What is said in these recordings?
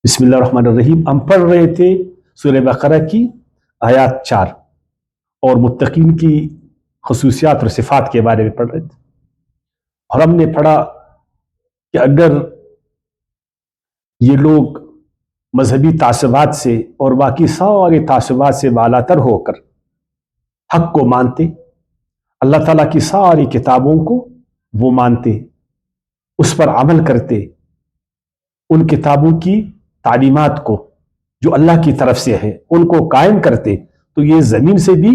بسم اللہ الرحمن الرحیم. ہم پڑھ رہے تھے سورہ بقرہ کی آیات 4 اور متقین کی خصوصیات اور صفات کے بارے میں پڑھ رہے تھے، اور ہم نے پڑھا کہ اگر یہ لوگ مذہبی تعصبات سے اور باقی سارے تعصبات سے بالاتر ہو کر حق کو مانتے، اللہ تعالیٰ کی ساری کتابوں کو وہ مانتے، اس پر عمل کرتے، ان کتابوں کی تعلیمات کو جو اللہ کی طرف سے ہے ان کو قائم کرتے، تو یہ زمین سے بھی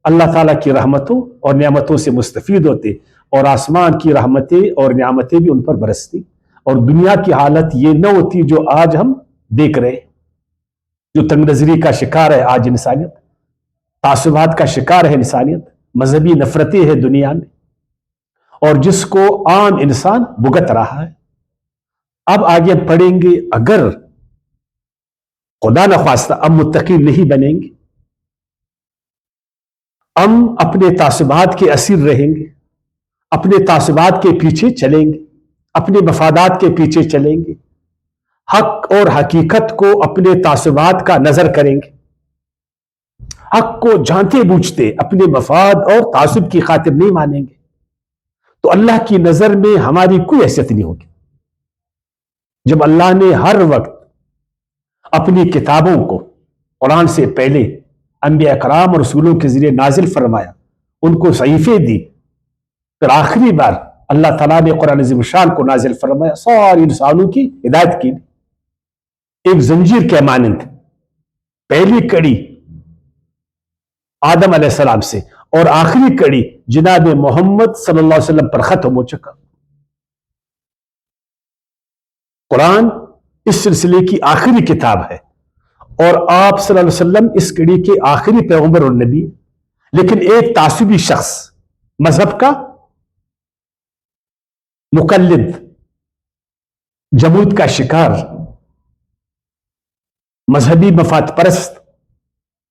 اللہ تعالیٰ کی رحمتوں اور نعمتوں سے مستفید ہوتے، اور آسمان کی رحمتیں اور نعمتیں بھی ان پر برستی، اور دنیا کی حالت یہ نہ ہوتی جو آج ہم دیکھ رہے ہیں، جو تنگ نظری کا شکار ہے آج انسانیت، تعصبات کا شکار ہے انسانیت، مذہبی نفرتیں ہیں دنیا میں، اور جس کو عام انسان بھگت رہا ہے۔ اب آگے پڑھیں گے، اگر خدا نخواستہ ہم متقی نہیں بنیں گے، ہم اپنے تعصبات کے اسیر رہیں گے، اپنے تعصبات کے پیچھے چلیں گے، اپنے مفادات کے پیچھے چلیں گے، حق اور حقیقت کو اپنے تعصبات کا نظر کریں گے، حق کو جانتے بوجھتے اپنے مفاد اور تعصب کی خاطر نہیں مانیں گے، تو اللہ کی نظر میں ہماری کوئی حیثیت نہیں ہوگی۔ جب اللہ نے ہر وقت اپنی کتابوں کو قرآن سے پہلے انبیاء اکرام اور رسولوں کے ذریعے نازل فرمایا، ان کو صحیفے دی، پھر آخری بار اللہ تعالیٰ نے قرآن عظیم الشان کو نازل فرمایا، ساری انسانوں کی ہدایت کی، ایک زنجیر کے مانند پہلی کڑی آدم علیہ السلام سے اور آخری کڑی جناب محمد صلی اللہ علیہ وسلم پر ختم ہو چکا۔ قرآن اس سلسلے کی آخری کتاب ہے، اور آپ صلی اللہ علیہ وسلم اس کڑی کے آخری پیغمبر اور نبی، لیکن ایک تعصبی شخص، مذہب کا مقلد، جمود کا شکار، مذہبی مفاد پرست،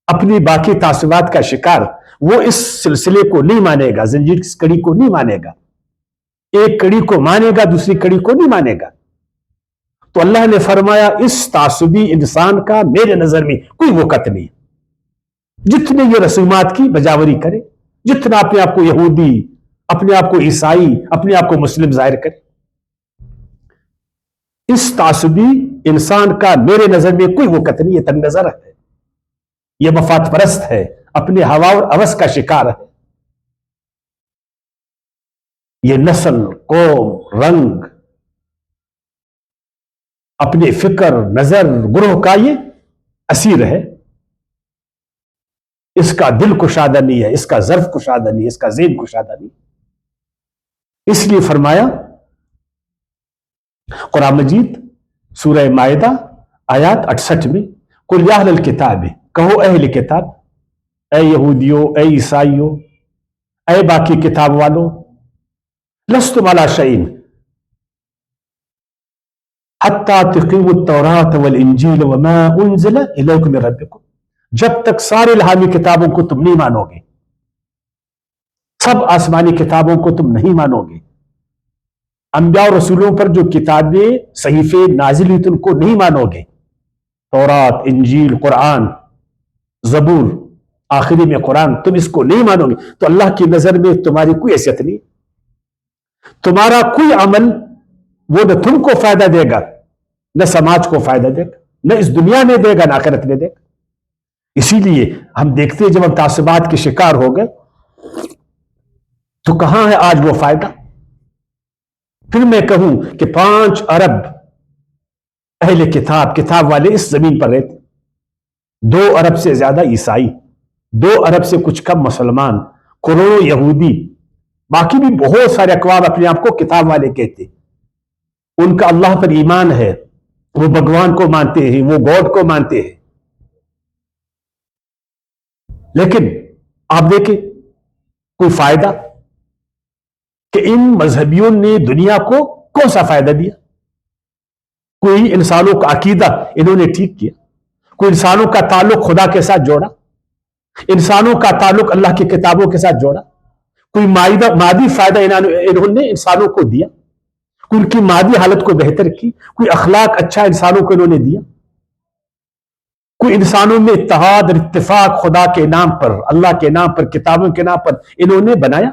اپنی باقی تعصبات کا شکار، وہ اس سلسلے کو نہیں مانے گا، زنجیر کی کڑی کو نہیں مانے گا، ایک کڑی کو مانے گا دوسری کڑی کو نہیں مانے گا۔ تو اللہ نے فرمایا اس تعصبی انسان کا میرے نظر میں کوئی وقت نہیں، جتنے یہ رسومات کی بجاوری کرے، جتنا اپنے آپ کو یہودی، اپنے آپ کو عیسائی، اپنے آپ کو مسلم ظاہر کرے، اس تعصبی انسان کا میرے نظر میں کوئی وقت نہیں، یہ تنگ نظر ہے، یہ مفاد پرست ہے، اپنے ہوا اور ہوس کا شکار ہے، یہ نسل، قوم، رنگ، اپنے فکر، نظر، گروہ کا یہ اسیر ہے، اس کا دل کشادہ نہیں ہے، اس کا ظرف کشادہ نہیں ہے، اس کا ذہن کشادہ نہیں۔ اس لیے فرمایا قرآن مجید سورہ مائدہ آیات 68 میں، قل یا اہل الکتاب، کہو اہل کتاب، اے یہودیوں، اے عیسائیوں، اے باقی کتاب والوں، لستم علی شیء حتی تقیموا التوراۃ والانجیل وما انزل الیکم من ربکم، جب تک سارے الہامی کتابوں کو تم نہیں مانو گے، سب آسمانی کتابوں کو تم نہیں مانو گے، انبیاء اور رسولوں پر جو کتابیں صحیفے نازل ہوئی تم کو نہیں مانو گے، تورات، انجیل، قرآن، زبور، آخری میں قرآن، تم اس کو نہیں مانو گے، تو اللہ کی نظر میں تمہاری کوئی حیثیت نہیں، تمہارا کوئی عمل وہ نہ تم کو فائدہ دے گا، نہ سماج کو فائدہ دے گا، نہ اس دنیا میں دے گا، نہ آخرت میں دے گا۔ اسی لیے ہم دیکھتے ہیں جب ہم تعصبات کے شکار ہو گئے تو کہاں ہے آج وہ فائدہ؟ پھر میں کہوں کہ 5 ارب اہل کتاب والے اس زمین پر رہتے، 2 ارب سے زیادہ عیسائی، 2 ارب سے کچھ کم مسلمان، کروڑوں یہودی، باقی بھی بہت سارے اقوام اپنے آپ کو کتاب والے کہتے، ان کا اللہ پر ایمان ہے، وہ بھگوان کو مانتے ہیں، وہ گاڈ کو مانتے ہیں، لیکن آپ دیکھیں کوئی فائدہ کہ ان مذہبیوں نے دنیا کو کون سا فائدہ دیا؟ کوئی انسانوں کا عقیدہ انہوں نے ٹھیک کیا، کوئی انسانوں کا تعلق خدا کے ساتھ جوڑا، انسانوں کا تعلق اللہ کی کتابوں کے ساتھ جوڑا، کوئی مادی فائدہ انہوں نے انسانوں کو دیا، ان کی مادی حالت کو بہتر کی، کوئی اخلاق اچھا انسانوں کو انہوں نے دیا، کوئی انسانوں میں اتحاد اور اتفاق خدا کے نام پر، اللہ کے نام پر، کتابوں کے نام پر انہوں نے بنایا؟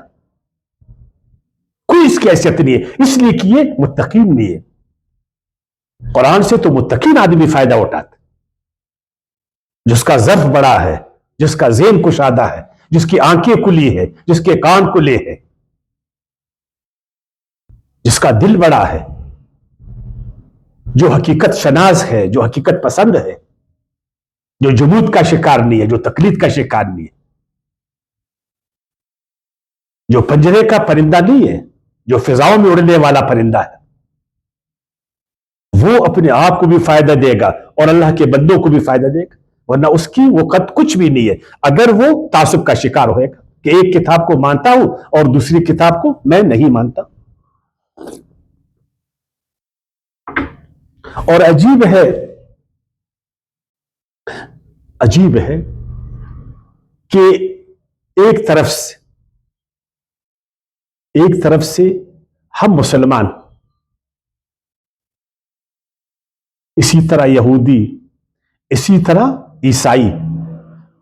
کوئی اس کی حیثیت نہیں ہے، اس لیے کہ یہ متقین نہیں ہے۔ قرآن سے تو متقین آدمی فائدہ اٹھاتا، جس کا ظرف بڑا ہے، جس کا ذہن کشادہ ہے، جس کی آنکھیں کھلی ہے، جس کے کان کھلے ہیں، جس کا دل بڑا ہے، جو حقیقت شناس ہے، جو حقیقت پسند ہے، جو جمود کا شکار نہیں ہے، جو تقلید کا شکار نہیں ہے، جو پنجرے کا پرندہ نہیں ہے، جو فضاؤں میں اڑنے والا پرندہ ہے، وہ اپنے آپ کو بھی فائدہ دے گا اور اللہ کے بندوں کو بھی فائدہ دے گا، ورنہ اس کی وہ قد کچھ بھی نہیں ہے اگر وہ تعصب کا شکار ہوئے گا کہ ایک کتاب کو مانتا ہوں اور دوسری کتاب کو میں نہیں مانتا۔ اور عجیب ہے کہ ایک طرف سے ہم مسلمان، اسی طرح یہودی، اسی طرح عیسائی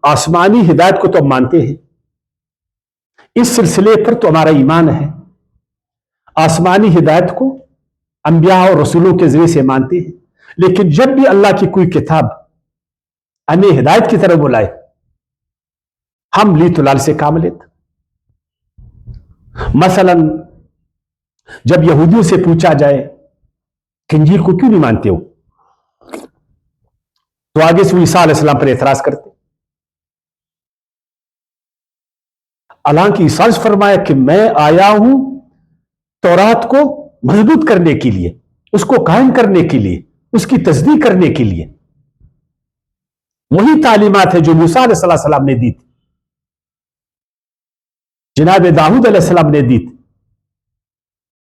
آسمانی ہدایت کو تو مانتے ہیں، اس سلسلے پر تو ہمارا ایمان ہے، آسمانی ہدایت کو انبیاء اور رسولوں کے ذریعے سے مانتے ہیں، لیکن جب بھی اللہ کی کوئی کتاب ہمیں ہدایت کی طرف بلائے ہم لیت و لال سے کام لیتے۔ مثلا جب یہودیوں سے پوچھا جائے کہ انجیل کو کیوں نہیں مانتے ہو، تو آگے سے وہ عیسیٰ علیہ السلام پر اعتراض کرتے، حالانکہ عیسیٰ نے فرمایا کہ میں آیا ہوں تورات کو مضبوط کرنے کے لیے، اس کو قائم کرنے کے لیے، اس کی تصدیق کرنے کے لیے۔ وہی تعلیمات ہے جو موسیٰ علیہ السلام نے دی تھی، جناب داؤد علیہ السلام نے دی تھی۔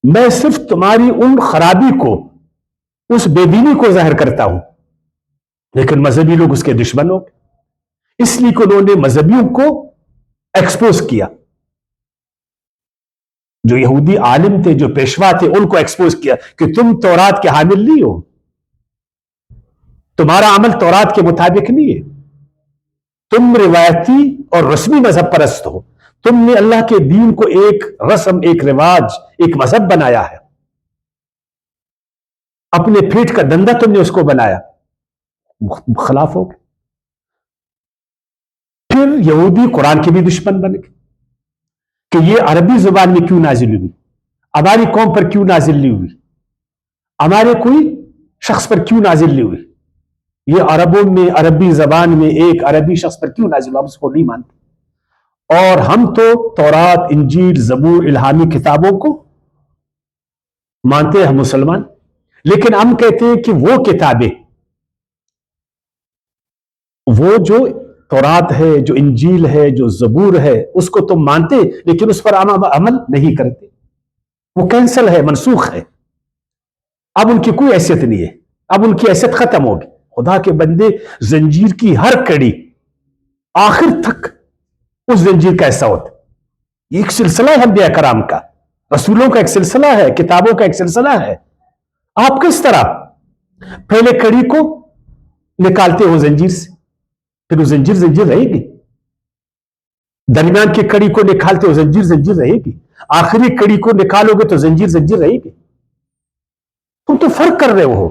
میں صرف تمہاری ان خرابی کو، اس بے دینی کو ظاہر کرتا ہوں، لیکن مذہبی لوگ اس کے دشمن ہو گئے، اس لیے کہ انہوں نے مذہبیوں کو ایکسپوز کیا، جو یہودی عالم تھے، جو پیشوا تھے، ان کو ایکسپوز کیا کہ تم تورات کے حامل نہیں ہو، تمہارا عمل تورات کے مطابق نہیں ہے، تم روایتی اور رسمی مذہب پرست ہو، تم نے اللہ کے دین کو ایک رسم، ایک رواج، ایک مذہب بنایا ہے، اپنے پیٹ کا دندہ تم نے اس کو بنایا، خلاف ہو گئے۔ پھر یہودی قرآن کے بھی دشمن بن گئے کہ یہ عربی زبان میں کیوں نازل ہوئی، ہماری قوم پر کیوں نازل نہیں ہوئی، ہمارے کوئی شخص پر کیوں نازل نہیں ہوئی، یہ عربوں میں، عربی زبان میں ایک عربی شخص پر کیوں نازل ہوا، ہم اس کو نہیں مانتے، اور ہم تو تورات، انجیل، زبور، الہامی کتابوں کو مانتے ہیں ہم مسلمان، لیکن ہم کہتے ہیں کہ وہ کتابیں، وہ جو تورات ہے، جو انجیل ہے، جو زبور ہے، اس کو تم مانتے لیکن اس پر عمل نہیں کرتے، وہ کینسل ہے، منسوخ ہے، اب ان کی کوئی حیثیت نہیں ہے، اب ان کی حیثیت ختم ہوگی۔ خدا کے بندے، زنجیر کی ہر کڑی آخر تک اس زنجیر کا حصہ ہوتا ہے، یہ ایک سلسلہ ہے انبیاء کرام کا، رسولوں کا ایک سلسلہ ہے، کتابوں کا ایک سلسلہ ہے۔ آپ کس طرح پہلے کڑی کو نکالتے ہو زنجیر سے، پھر وہ زنجیر رہے گی، درمیان کی کڑی کو نکالتے ہو زنجیر رہے گی، آخری کڑی کو نکالو گے تو زنجیر رہے گی، تم تو فرق کر رہے ہو۔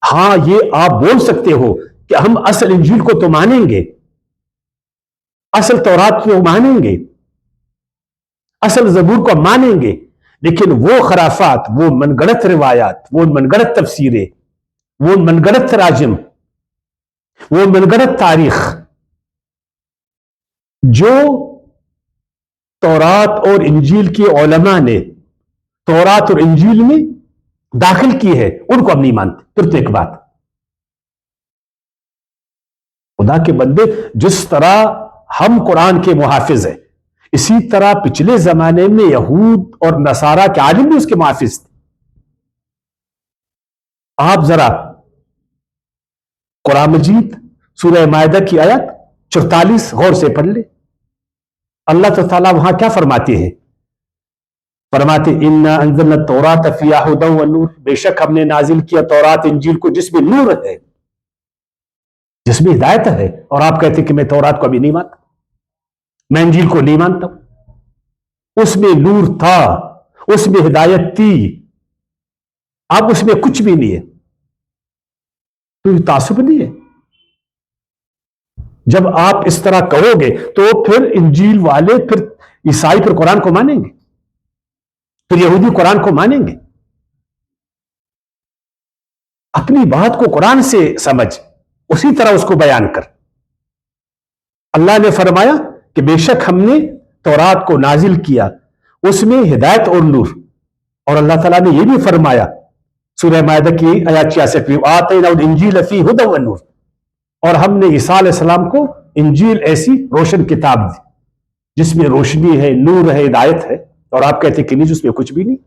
ہاں یہ آپ بول سکتے ہو کہ ہم اصل انجیل کو تو مانیں گے، اصل تورات کو مانیں گے، اصل زبور کو مانیں گے، لیکن وہ خرافات، وہ من گڑت روایات، وہ من گڑت تفسیریں، وہ من گڑت تراجم، وہ من گڑت تاریخ جو تورات اور انجیل کے علماء نے تورات اور انجیل میں داخل کی ہے، ان کو ہم نہیں مانتے۔ پھر تو ایک بات، خدا کے بندے، جس طرح ہم قرآن کے محافظ ہیں، اسی طرح پچھلے زمانے میں یہود اور نصارہ کے عالم بھی اس کے محافظ تھے۔ آپ ذرا قرآن مجید سورہ مائدہ کی آیت 44 غور سے پڑھ لیں، اللہ تعالیٰ وہاں کیا فرماتے ہیں؟ فرماتے انا انزلنا التوراۃ فیہا ھدی ونور، بے شک ہم نے نازل کیا تورات انجیل کو جس میں نور ہے، جس میں ہدایت ہے۔ اور آپ کہتے کہ میں تورات کو ابھی نہیں مانتا، میں انجیل کو نہیں مانتا ہوں۔ اس میں نور تھا، اس میں ہدایت تھی، اب اس میں کچھ بھی نہیں ہے۔ تو یہ تعصب نہیں ہے؟ جب آپ اس طرح کہو گے تو پھر انجیل والے پھر عیسائی پھر قرآن کو مانیں گے، پھر یہودی قرآن کو مانیں گے؟ اپنی بات کو قرآن سے سمجھ، اسی طرح اس کو بیان کر۔ اللہ نے فرمایا کہ بے شک ہم نے تورات کو نازل کیا، اس میں ہدایت اور نور۔ اور اللہ تعالیٰ نے یہ بھی فرمایا سورہ مائدہ کی آیات 66 میں، آتینا الانجیل فیہ ھدی ونور، اور ہم نے عیسیٰ علیہ السلام کو انجیل ایسی روشن کتاب دی جس میں روشنی ہے، نور ہے، ہدایت ہے، اور آپ کہتے کہ نہیں، جس میں کچھ بھی نہیں۔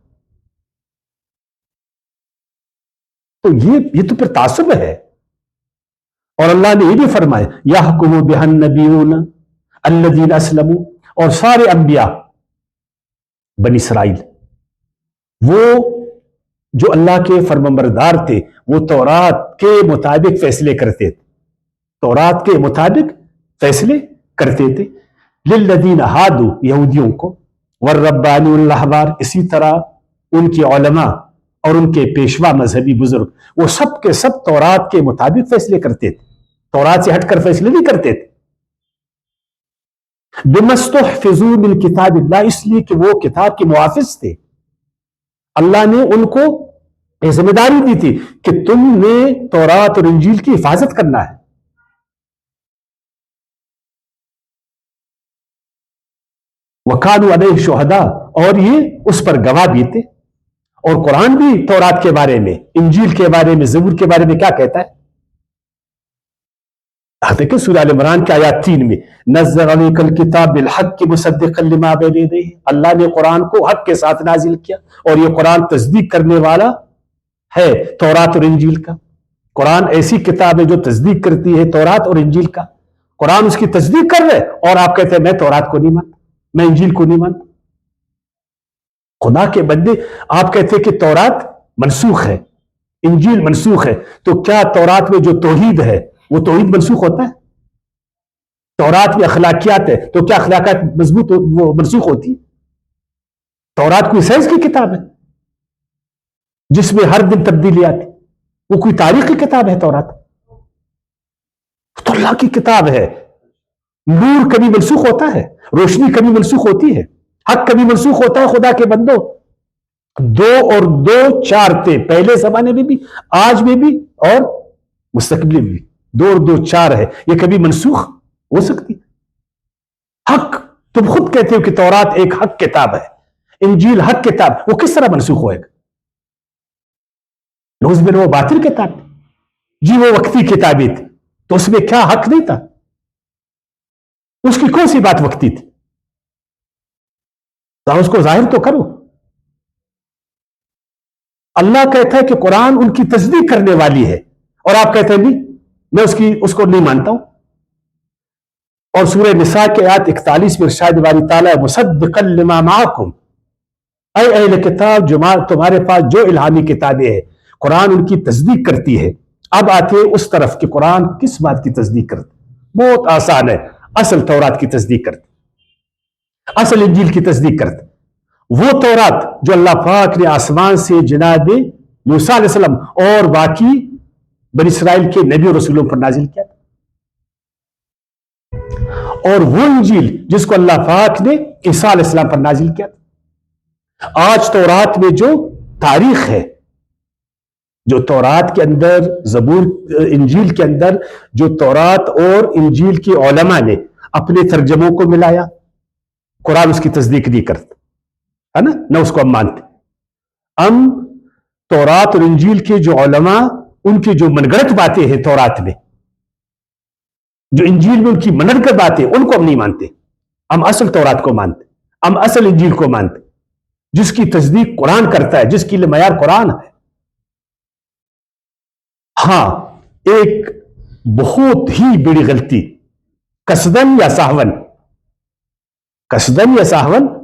تو یہ تو پھر تعصب ہے۔ اور اللہ نے یہ بھی فرمایا یحکم بہا النبیون الذین اسلموا، اور سارے انبیاء بنی اسرائیل وہ جو اللہ کے فرمانبردار تھے وہ تورات کے مطابق فیصلے کرتے تھے، تورات کے مطابق فیصلے کرتے تھے۔ للذین ہادوا، یہودیوں کو، والربانیون الاحبار، اسی طرح ان کے علماء اور ان کے پیشوا مذہبی بزرگ، وہ سب کے سب تورات کے مطابق فیصلے کرتے تھے، تورات سے ہٹ کر فیصلے نہیں کرتے تھے۔ بما استحفظوا من کتاب اللہ، اس لیے کہ وہ کتاب کے محافظ تھے۔ اللہ نے ان کو یہ ذمہ داری دی تھی کہ تم نے تورات اور انجیل کی حفاظت کرنا ہے۔ وَكَانُوا عَلَيْهِ شُهَدَاءَ، اور یہ اس پر گواہ بھی تھے۔ اور قرآن بھی تورات کے بارے میں، انجیل کے بارے میں، زبور کے بارے میں کیا کہتا ہے؟ دیکھیں سورہ آل عمران کی آیات 3 میں، نزل علیک الکتاب بالحق مصدقا لما بین یدیہ، اللہ نے قرآن کو حق کے ساتھ نازل کیا، اور یہ قرآن تصدیق کرنے والا ہے تورات اور انجیل کا۔ قرآن ایسی کتاب ہے جو تصدیق کرتی ہے تورات اور انجیل کا۔ قرآن اس کی تصدیق کر رہے اور آپ کہتے ہیں میں تورات کو نہیں مانتا، میں انجیل کو نہیں مانتا۔ خدا کے بندے، آپ کہتے ہیں کہ تورات منسوخ ہے، انجیل منسوخ ہے، تو کیا تورات میں جو توحید ہے وہ توحید منسوخ ہوتا ہے؟ تورات میں اخلاقیات ہے تو کیا اخلاقیات مضبوط وہ منسوخ ہوتی ہے؟ تورات کوئی سائنس کی کتاب ہے جس میں ہر دن تبدیلی آتی؟ وہ کوئی تاریخی کتاب ہے تورات؟ تو اللہ کی کتاب ہے۔ نور کبھی منسوخ ہوتا ہے، روشنی کبھی منسوخ ہوتی ہے، حق کبھی منسوخ ہوتا ہے؟ خدا کے بندو، 2 اور 2 4 تھے پہلے زمانے میں بھی، آج میں بھی، اور مستقبل میں بھی۔ 2 اور 2 4 ہے، یہ کبھی منسوخ ہو سکتی؟ حق، تم خود کہتے ہو کہ تورات ایک حق کتاب ہے، انجیل حق کتاب، وہ کس طرح منسوخ ہوئے گا؟ نوز میں وہ باطل کتاب جی، وہ وقتی کتابیں تھی، تو اس میں کیا حق نہیں تھا؟ اس کی کون سی بات وقتی تھی؟ اس کو ظاہر تو کرو۔ اللہ کہتا ہے کہ قرآن ان کی تصدیق کرنے والی ہے، اور آپ کہتے ہیں نہیں، میں اس کو نہیں مانتا ہوں۔ اور سورہ نساء کے آیت 41 میں ارشاد باری تعالیٰ مصدقا لما معکم، اے اہل کتاب، جو تمہارے پاس جو الہامی کتابیں ہیں، قرآن ان کی تصدیق کرتی ہے۔ اب آتے اس طرف کہ قرآن کس بات کی تصدیق کرتے؟ بہت آسان ہے، اصل تورات کی تصدیق کرتے، اصل انجیل کی تصدیق کرتے۔ وہ تورات جو اللہ پاک نے آسمان سے جناب موسیٰ علیہ السلام اور باقی بنی اسرائیل کے نبی اور رسولوں پر نازل کیا تھا، اور وہ انجیل جس کو اللہ پاک نے عیسیٰ علیہ السلام پر نازل کیا تھا۔ آج تورات میں جو تاریخ ہے، جو تورات کے اندر، زبور انجیل کے اندر جو تورات اور انجیل کی علماء نے اپنے ترجموں کو ملایا، قرآن اس کی تصدیق نہیں کرتا ہے نا، نہ اس کو ہم مانتے۔ ہم تورات اور انجیل کے جو علماء، ان کی جو من گھڑت باتیں ہیں تورات میں، جو انجیل میں ان کی من گھڑت باتیں، ان کو ہم نہیں مانتے۔ ہم اصل تورات کو مانتے، ہم اصل انجیل کو مانتے، جس کی تصدیق قرآن کرتا ہے، جس کے لیے معیار قرآن ہے۔ ہاں، ایک بہت ہی بڑی غلطی، قصدن یا سہون، قصدن یا سہون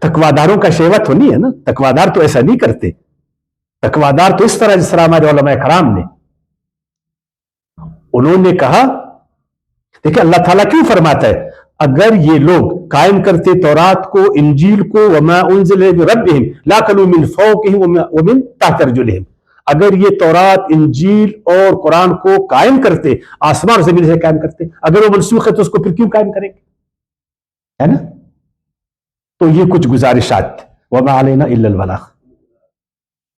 تقواداروں کا شیوہ تو نہیں ہے نا، تقوادار تو ایسا نہیں کرتے، تقوادار تو اس طرح جس طرح ہمارے علماء کرام نے، انہوں نے کہا، دیکھیں اللہ تعالیٰ کیوں فرماتا ہے اگر یہ لوگ قائم کرتے تورات کو، انجیل کو، وما انزل بربہم لاکلوا من فوقہم ومن تحت ارجلہم، اگر یہ تورات، انجیل اور قرآن کو قائم کرتے، آسمان اور زمین سے قائم کرتے، اگر وہ منسوخ ہے تو اس کو پھر کیوں قائم کریں گے، ہے نا؟ تو یہ کچھ گزارشات، وما علینا الا البلاغ۔